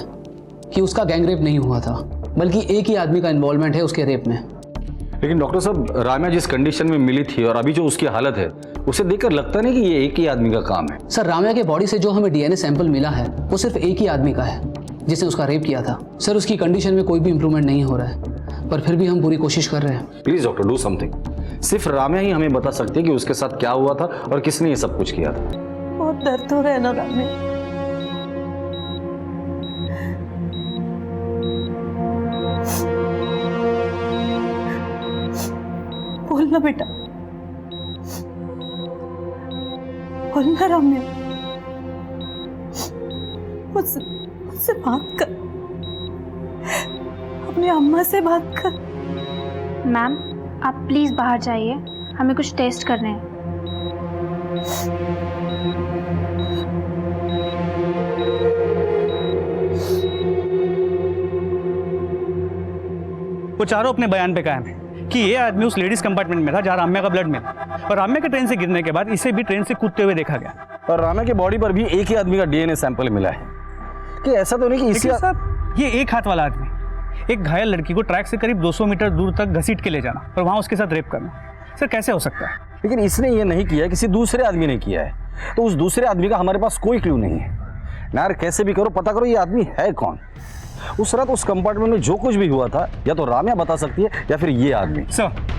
Speaker 19: कि उसका गैंग रेप नहीं हुआ था, बल्कि एक ही आदमी का इन्वॉल्वमेंट है उसके रेप में।
Speaker 13: लेकिन डॉक्टर साहब, राम्या जिस कंडीशन में मिली थी और अभी जो उसकी हालत है, उसे देखकर लगता नहीं कि ये एक ही आदमी का काम है।
Speaker 19: सर, राम्या के बॉडी से जो हमें डीएनए सैंपल मिला है वो सिर्फ एक ही आदमी का है जिसने उसका रेप किया था। सर, उसकी कंडीशन में कोई भी इंप्रूवमेंट नहीं हो रहा है, पर फिर भी हम पूरी कोशिश कर रहे हैं।
Speaker 13: Please doctor, do something. सिर्फ राम्या ही हमें बता सकती है कि उसके साथ क्या हुआ था और किसने ये सब कुछ किया था।
Speaker 5: बहुत दर्द हो रहा है ना राम्या। बोलना बेटा, बोलना राम्या, मुझसे बात कर, अपनी अम्मा से बात कर।
Speaker 14: मैम, आप प्लीज़ बाहर जाइए, हमें कुछ टेस्ट करने हैं।
Speaker 10: वो चारों अपने बयान पे कायम है कि ये आदमी उस लेडीज कंपार्टमेंट में था जहाँ राम्या का ब्लड मिला और राम्या के ट्रेन से गिरने के बाद इसे भी ट्रेन से कूदते हुए देखा गया।
Speaker 13: और राम्या की बॉडी पर भी एक ही आदमी का डीएनए सैंपल मिला है। कि ऐसा तो नहीं कि इसी
Speaker 10: साहब, ये एक हाथ वाला आदमी एक घायल लड़की को ट्रैक से करीब 200 मीटर दूर तक घसीट के ले जाना और वहाँ उसके साथ रेप करना, सर कैसे हो सकता है?
Speaker 13: लेकिन इसने ये नहीं किया, किसी दूसरे आदमी ने किया है, तो उस दूसरे आदमी का हमारे पास कोई क्लू नहीं है। यार कैसे भी करो पता करो ये आदमी है कौन। उस रात उस कंपार्टमेंट में जो कुछ भी हुआ था या तो राम्या बता सकती है या फिर ये आदमी।
Speaker 10: Sir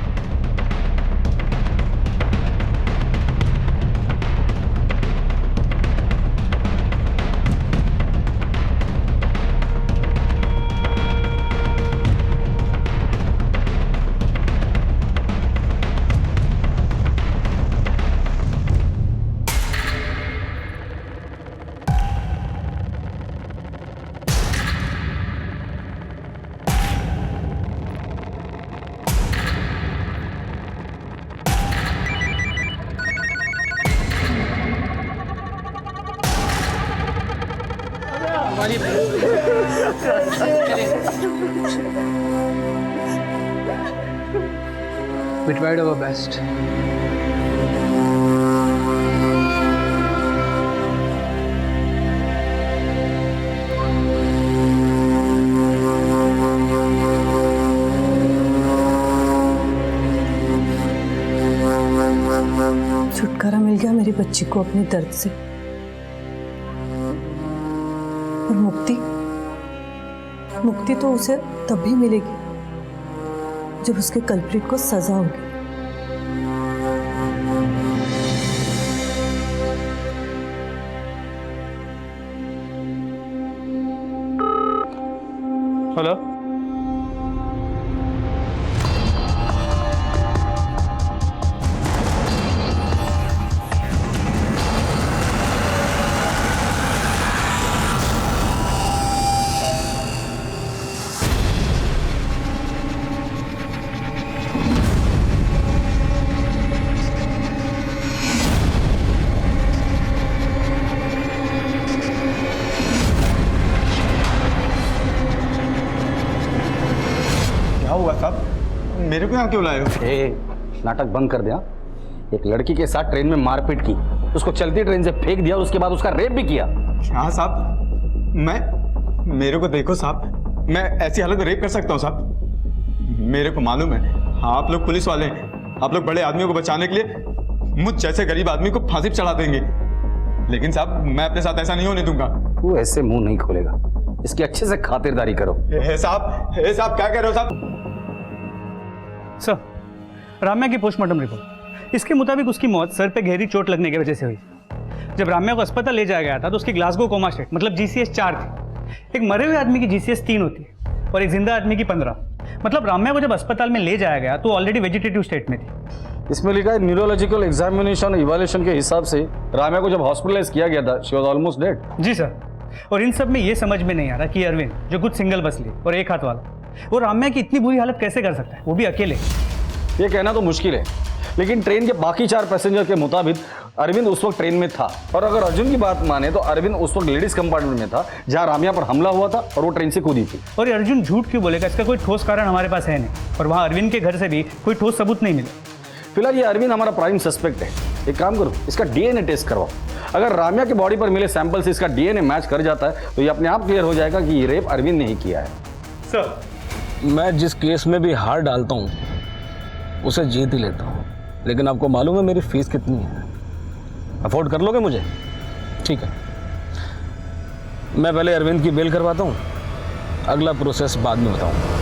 Speaker 19: We tried our best.
Speaker 5: छुटकारा मिल गया मेरी बच्ची को अपने दर्द से, और मुक्ति तो उसे तभी मिलेगी जब उसके कल्प्रिट को सजा होगी।
Speaker 10: हेलो,
Speaker 12: हुआ साहब? मेरे को यहाँ क्यों लाए हो?
Speaker 13: नाटक बंद कर दिया। एक लड़की के साथ ट्रेन में मारपीट की, उसको चलती ट्रेन से फेंक दिया और उसके बाद उसका रेप भी किया।
Speaker 12: हाँ साहब, मेरे को देखो साहब, मैं ऐसी हालत में रेप कर सकता हूँ साहब? मेरे को मालूम है आप लोग पुलिस वाले हैं, आप लोग बड़े आदमियों को बचाने के लिए मुझ जैसे गरीब आदमी को फांसी पर चढ़ा देंगे, लेकिन साहब मैं अपने साथ ऐसा नहीं होने दूंगा।
Speaker 13: तू ऐसे मुंह नहीं खोलेगा, इसकी अच्छे से खातिरदारी करो।
Speaker 12: साहब क्या कह रहे हो साहब?
Speaker 10: सर, राम्या की पोस्टमार्टम रिपोर्ट, इसके मुताबिक उसकी मौत सर पे गहरी चोट लगने की वजह से हुई। जब राम्या को अस्पताल ले जाया गया था तो उसकी ग्लासगो कोमा स्टेट मतलब GCS 4 थी। एक मरे हुए आदमी की GCS 3 होती है और एक जिंदा आदमी की 15। मतलब राम्या को जब अस्पताल में ले जाया गया तो ऑलरेडी वेजिटेटिव स्टेट में थी।
Speaker 13: इसमें लिखा है न्यूरोलॉजिकल एग्जामिनेशन इवैल्यूएशन के हिसाब से राम्या को जब हॉस्पिटलाइज किया गया था शी वाज ऑलमोस्ट डेड।
Speaker 10: जी सर, और इन सब में ये समझ में नहीं आ रहा कि अरविंद जो कुछ सिंगल बस ली और एक हाथ वाला वो राम्या की इतनी बुरी हालत कैसे कर सकता है, वो भी अकेले।
Speaker 13: ये कहना तो मुश्किल है, लेकिन ट्रेन के बाकी 4 पैसेंजर के मुताबिक अरविंद उस वक्त ट्रेन में था। और अगर अर्जुन की बात माने तो अरविंद उस वक्त लेडीज कंपार्टमेंट में था जहां राम्या पर हमला हुआ था और वो ट्रेन से कूदी थी।
Speaker 10: और ये अर्जुन झूठ क्यों बोलेगा? इसका कोई ठोस कारण हमारे पास है नहीं, और वहाँ अरविंद के घर से भी कोई ठोस सबूत नहीं मिला।
Speaker 13: फिलहाल ये अरविंद हमारा प्राइम सस्पेक्ट है। एक काम करो, इसका DNA टेस्ट करवाओ। अगर राम्या के बॉडी पर मिले सैंपल से इसका DNA मैच कर जाता है तो ये अपने आप क्लियर हो जाएगा कि ये रेप अरविंद ने ही किया है।
Speaker 10: सर,
Speaker 20: मैं जिस केस में भी हार डालता हूँ उसे जीत ही लेता हूँ, लेकिन आपको मालूम है मेरी फीस कितनी है? अफोर्ड कर लोगे मुझे? ठीक है, मैं पहले अरविंद की बेल करवाता हूँ, अगला प्रोसेस बाद में बताऊँ।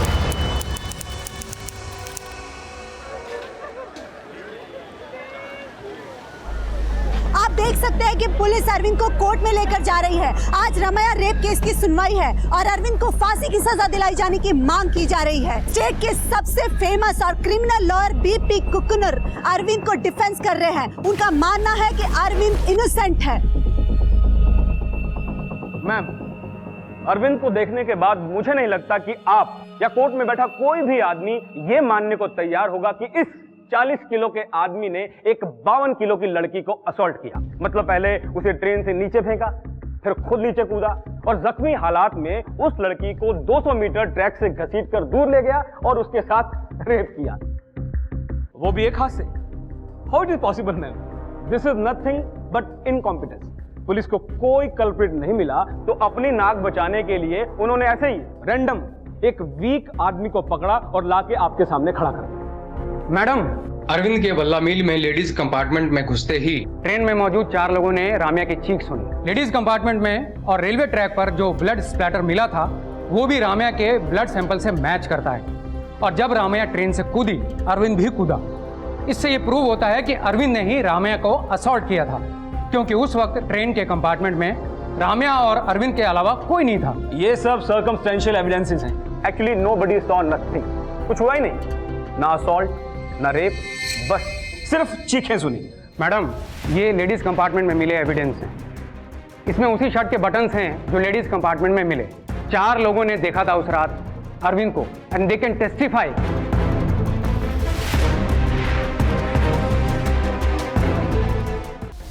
Speaker 5: आप देख सकते हैं कि पुलिस अरविंद को कोर्ट में लेकर जा रही है। आज राम्या रेप केस की सुनवाई है और अरविंद को फांसी की सजा दिलाई जाने की मांग की जा रही है। स्टेट के सबसे फेमस और क्रिमिनल लॉयर BP कुकनर अरविंद को डिफेंस कर रहे हैं। उनका मानना है कि अरविंद इनोसेंट है।
Speaker 11: मैम, अरविंद को देखने के बाद मुझे नहीं लगता कि आप या कोर्ट में बैठा कोई भी आदमी ये मानने को तैयार होगा कि इस 40 किलो के आदमी ने एक 52 किलो की लड़की को असॉल्ट किया। मतलब पहले उसे ट्रेन से नीचे फेंका, फिर खुद नीचे कूदा और जख्मी हालात में उस लड़की को 200 मीटर ट्रैक से घसीटकर दूर ले गया और उसके साथ रेप किया, वो भी एक हाथ से। How it is possible ma'am? This is nothing but incompetence. Police को कोई कल्प्रिट नहीं मिला तो अपनी नाक बचाने के लिए उन्होंने ऐसे ही रैंडम एक वीक आदमी को पकड़ा और लाके आपके सामने खड़ा कर दिया।
Speaker 21: मैडम, अरविंद के बल्ला मिल में लेडीज कंपार्टमेंट में घुसते ही ट्रेन में मौजूद 4 लोगों ने राम्या की चीख सुनी। लेडीज कंपार्टमेंट में और रेलवे ट्रैक पर जो ब्लड स्प्लैटर मिला था वो भी राम्या के ब्लड सैंपल से मैच करता है। और जब राम्या ट्रेन से कूदी, अरविंद भी कूदा। इससे ये प्रूव होता है कि अरविंद ने ही राम्या को असॉल्ट किया था, क्योंकि उस वक्त ट्रेन के कंपार्टमेंट में राम्या और अरविंद के अलावा कोई नहीं था।
Speaker 11: ये सब सर्कमस्टेंशियल एविडेंसेस हैं। Actually nobody saw nothing. कुछ हुआ ही नहीं, ना असॉल्ट ना रेप, बस सिर्फ चीखें सुनी।
Speaker 21: मैडम, ये लेडीज कंपार्टमेंट में मिले एविडेंस हैं। इसमें उसी शर्ट के बटन्स हैं जो लेडीज कंपार्टमेंट में मिले। 4 लोगों ने देखा था उस रात अरविंद को, and they can testify.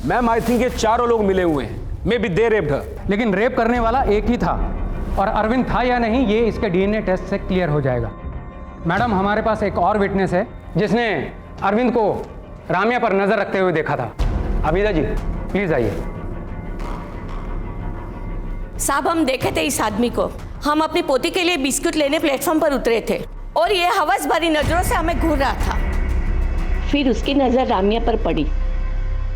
Speaker 11: Ma'am, I think ये 4 लोग मिले हुए हैं। मे बी दे रेप्ड हर।
Speaker 21: लेकिन रेप करने वाला एक ही था, और अरविंद था या नहीं ये इसके DNA टेस्ट से क्लियर हो जाएगा। मैडम, हमारे पास एक और विटनेस है जिसने अरविंद को राम्या पर नजर रखते हुए देखा था। अबीदा जी, प्लीज आइए।
Speaker 7: साहब, हम देखे थे इस आदमी को। हम अपनी पोती के लिए बिस्कुट लेने प्लेटफॉर्म पर उतरे थे और ये हवस भरी नजरों से हमें घूर रहा था। फिर उसकी नजर राम्या पर पड़ी।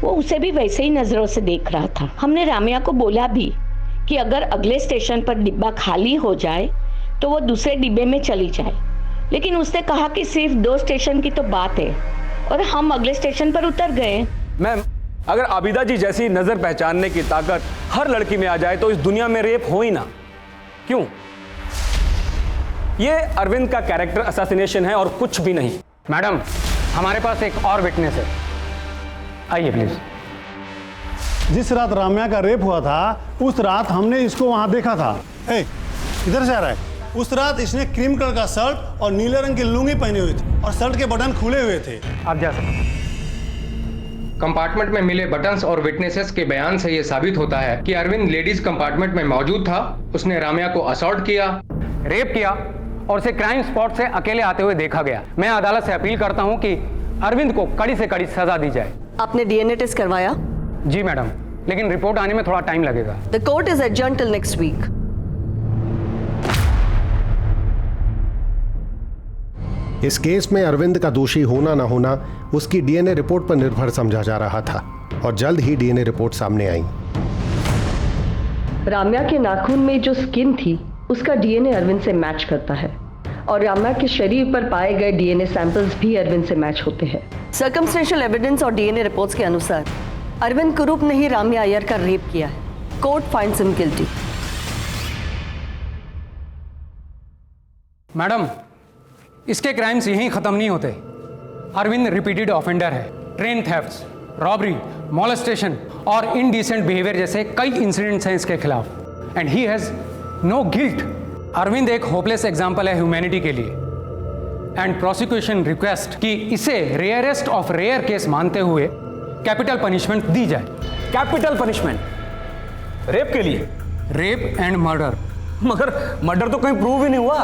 Speaker 7: वो उसे भी वैसे ही नजरों से देख रहा था। हमने राम्या को बोला भी कि अगर अगले स्टेशन पर डिब्बा खाली हो जाए तो वो दूसरे डिब्बे में चली जाए, लेकिन उसने कहा कि सिर्फ 2 स्टेशन की तो बात है, और हम अगले स्टेशन पर उतर गए।
Speaker 11: मैम, अगर आबिदा जी जैसी नजर पहचानने की ताकत हर लड़की में आ जाए तो इस दुनिया में रेप हो ही ना। क्यों? ये अरविंद का कैरेक्टर असैसिनेशन है और कुछ भी नहीं।
Speaker 21: मैडम, हमारे पास एक और विटनेस है। आइए प्लीज।
Speaker 4: जिस रात राम्या का रेप हुआ था उस रात हमने इसको वहां देखा था। किधर से आ रहा है? उस रात इसने क्रीम कलर का शर्ट और नीले रंग की लुंगी पहनी हुई थी और शर्ट के बटन खुले हुए थे।
Speaker 21: आप जा सकते। कंपार्टमेंट में मिले बटन्स और विटनेसेस के बयान से यह साबित होता है कि अरविंद लेडीज कंपार्टमेंट में मौजूद था। उसने राम्या को असॉल्ट किया, रेप किया और उसे क्राइम स्पॉट से अकेले आते हुए देखा गया। मैं अदालत से अपील करता हूं कि अरविंद को कड़ी से कड़ी सजा दी जाए।
Speaker 5: आपने DNA टेस्ट करवाया?
Speaker 21: जी मैडम, लेकिन रिपोर्ट आने में थोड़ा टाइम लगेगा।
Speaker 5: The court is adjourned till next week.
Speaker 17: इस केस में अरविंद का दोषी होना ना होना उसकी DNA रिपोर्ट पर निर्भर समझा जा रहा था और जल्द ही DNA रिपोर्ट सामने आई।
Speaker 22: राम्या के नाखून में जो स्किन थी उसका DNA अरविंद से मैच करता है और राम्या के शरीर पर पाए गए DNA सैंपल्स भी अरविंद से मैच होते हैं।
Speaker 5: सर्कमस्टेंशियल एविडेंस और DNA रिपोर्ट्स के अनुसार
Speaker 22: अरविंद कुरूप ने ही राम्या अय्यर का रेप किया है। Court finds him guilty.
Speaker 21: Madam, इसके क्राइम्स यहीं खत्म नहीं होते। अरविंद रिपीटेड ऑफेंडर है। ट्रेन थेफ्ट्स, रॉबरी, मॉलेस्टेशन और इनडिसेंट बिहेवियर जैसे कई इंसिडेंट्स हैं इसके खिलाफ and he has no guilt. Arvind एक होपलेस एग्जाम्पल है ह्यूमैनिटी के लिए एंड प्रोसिक्यूशन रिक्वेस्ट कि इसे रेयरेस्ट ऑफ रेयर केस मानते हुए कैपिटल पनिशमेंट दी जाए।
Speaker 20: कैपिटल पनिशमेंट रेप के लिए?
Speaker 21: Rape and murder.
Speaker 20: मगर मर्डर तो कहीं प्रूव ही नहीं हुआ,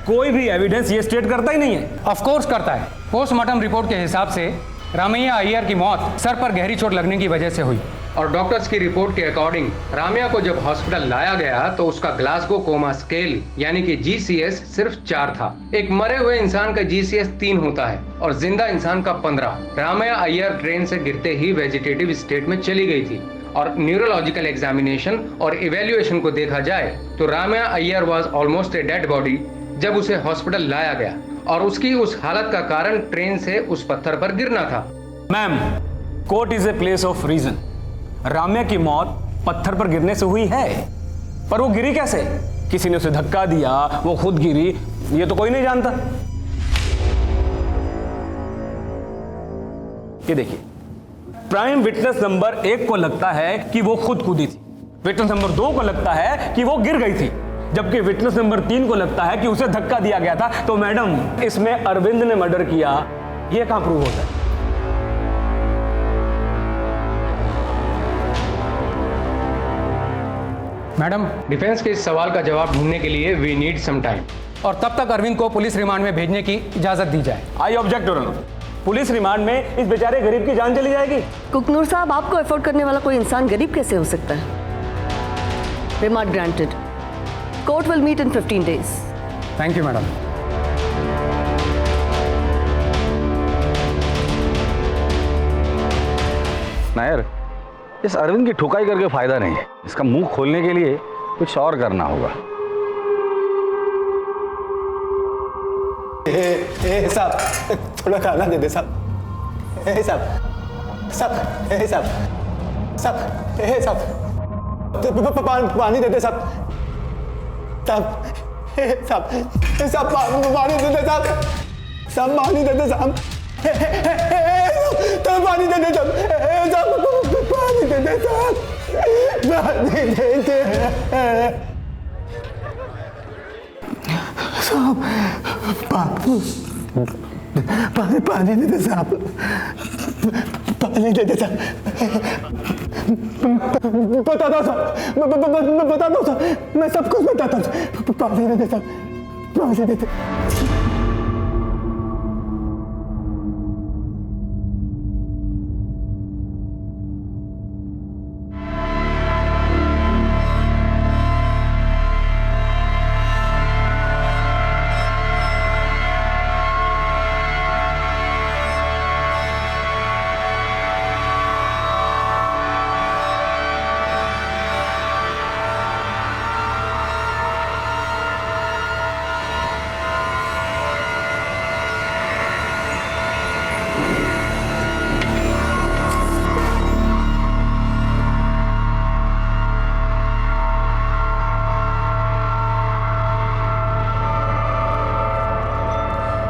Speaker 20: कोई भी एविडेंस ये स्टेट करता ही नहीं है।
Speaker 21: ऑफ कोर्स करता है। पोस्टमार्टम रिपोर्ट के हिसाब से रामैया अय्यर की मौत सर पर गहरी चोट लगने की वजह से हुई और डॉक्टर्स की रिपोर्ट के अकॉर्डिंग राम्या को जब हॉस्पिटल लाया गया तो उसका ग्लासगो कोमा स्केल यानी कि GCS सिर्फ 4 था। एक मरे हुए इंसान का GCS 3 होता है और जिंदा इंसान का 15। राम्या अय्यर ट्रेन से गिरते ही वेजिटेटिव स्टेट में चली गई थी और न्यूरोलॉजिकल एग्जामिनेशन और इवेल्युएशन को देखा जाए तो Ramya Iyer was almost a dead body जब उसे हॉस्पिटल लाया गया और उसकी उस हालत का कारण ट्रेन से उस पत्थर पर गिरना था।
Speaker 20: Ma'am, court is a place of reason. Ramya की मौत पत्थर पर गिरने से हुई है, पर वो गिरी कैसे? किसी ने उसे धक्का दिया, वो खुद गिरी, ये तो कोई नहीं जानता। ये देखिए, प्राइम विटनेस नंबर 1 को लगता है कि वो खुद कूदी थी, विटनेस नंबर 2 को लगता है कि वो गिर गई थी, जबकि विटनेस नंबर 3 को लगता है कि उसे धक्का दिया गया था। तो मैडम, इसमें अरविंद ने मर्डर किया, ये कहां प्रूव होता है?
Speaker 21: मैडम, डिफेंस के इस सवाल का जवाब ढूंढने के लिए वी नीड सम टाइम और तब तक अरविंद को पुलिस रिमांड में भेजने की इजाजत दी जाए।
Speaker 20: I object your honour. Police remand में इस बेचारे गरीब की जान चली जाएगी।
Speaker 22: कुकनूर साहब, आपको अफोर्ड करने वाला कोई इंसान गरीब कैसे हो सकता है? Remand granted. Court will meet in 15 days।
Speaker 21: Thank you madam.
Speaker 13: Nair, इस अरविंद की ठुकाई करके फायदा नहीं है। इसका मुंह खोलने के लिए कुछ और करना होगा।
Speaker 16: साहब, थोड़ा खाना दे दे साहब। साहब साहब साहब साहब साहब पानी दे दे साहब। साहब साहब पानी दे दे साहब। साहब पानी दे दे साहब। तो पानी दे दे साहब। पानी दे दे साहब। पानी दे दे साहब। पानी दे दे साहब। पानी दे दे साहब। बता दो साहब, बता दो साहब, मैं सब कुछ बताता हूँ। पानी दे दे साहब, पानी दे दे।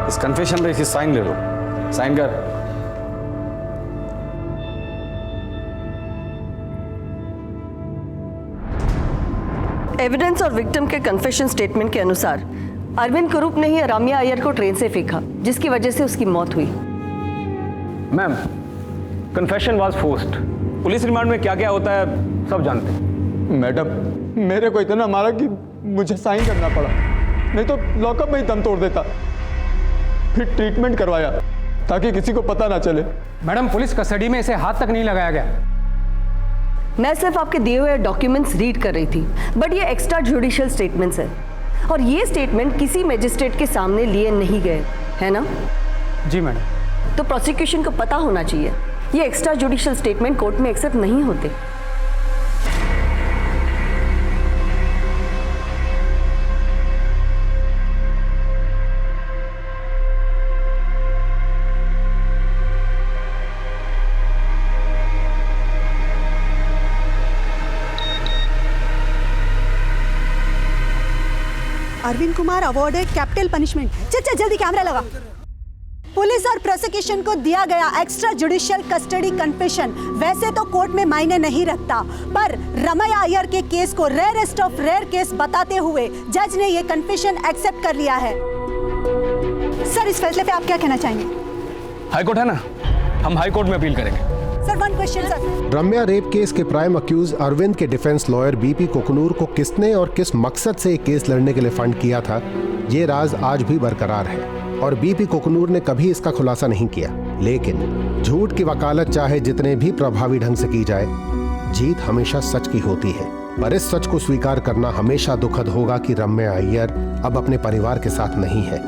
Speaker 13: इस कन्फेशन में इसी साइन ले लो। साइन कर।
Speaker 22: एविडेंस और विक्टिम के कन्फेशन स्टेटमेंट के अनुसार अरविंद कुरूप ने ही राम्या अय्यर को ट्रेन से फेंका, जिसकी वजह से उसकी मौत हुई।
Speaker 20: Ma'am, confession was forced. Police remand में क्या क्या होता है सब जानते हैं।
Speaker 16: मैडम, मेरे को इतना मारा कि मुझे साइन करना पड़ा, नहीं तो लॉकअप में ही दम तोड़ देता। फिर ट्रीटमेंट करवाया ताकि किसी को पता ना चले।
Speaker 21: मैडम, पुलिस कस्टडी में इसे हाथ तक नहीं लगाया गया।
Speaker 22: मैं सिर्फ आपके दिए हुए डॉक्यूमेंट्स रीड कर रही थी, बट ये एक्स्ट्रा जुडिशियल स्टेटमेंट्स हैं और ये स्टेटमेंट किसी मजिस्ट्रेट के सामने लिए नहीं गए, है ना?
Speaker 21: जी मैडम।
Speaker 22: तो प्रोसिक्यूशन को पता होना चाहिए ये एक्स्ट्रा जुडिशियल स्टेटमेंट कोर्ट में एक्सेप्ट नहीं होते।
Speaker 1: Arvind Kumar awarded capital punishment. चल जल्दी कैमरा लगा। पुलिस और प्रोसिक्यूशन को दिया गया एक्स्ट्रा जुडिशियल कस्टडी कन्फेशन वैसे तो कोर्ट में मायने नहीं रखता, पर रमैया अय्यर के केस को रेयरेस्ट ऑफ रेयर केस बताते हुए जज ने ये कन्फेशन एक्सेप्ट कर लिया है। सर, इस फैसले पे आप क्या कहना चाहेंगे?
Speaker 20: हाईकोर्ट है ना, हम हाईकोर्ट में अपील करेंगे।
Speaker 1: Sir, one question sir.
Speaker 17: Ramya rape case के प्राइम अक्यूज अरविंद के डिफेंस लॉयर बीपी कोकनूर को किसने और किस मकसद से एक केस लड़ने के लिए फंड किया था, ये राज आज भी बरकरार है और बीपी कोकनूर ने कभी इसका खुलासा नहीं किया। लेकिन झूठ की वकालत चाहे जितने भी प्रभावी ढंग से की जाए, जीत हमेशा सच की होती है। पर इस सच को स्वीकार करना हमेशा दुखद होगा कि रम्या अय्यर अब अपने परिवार के साथ नहीं है।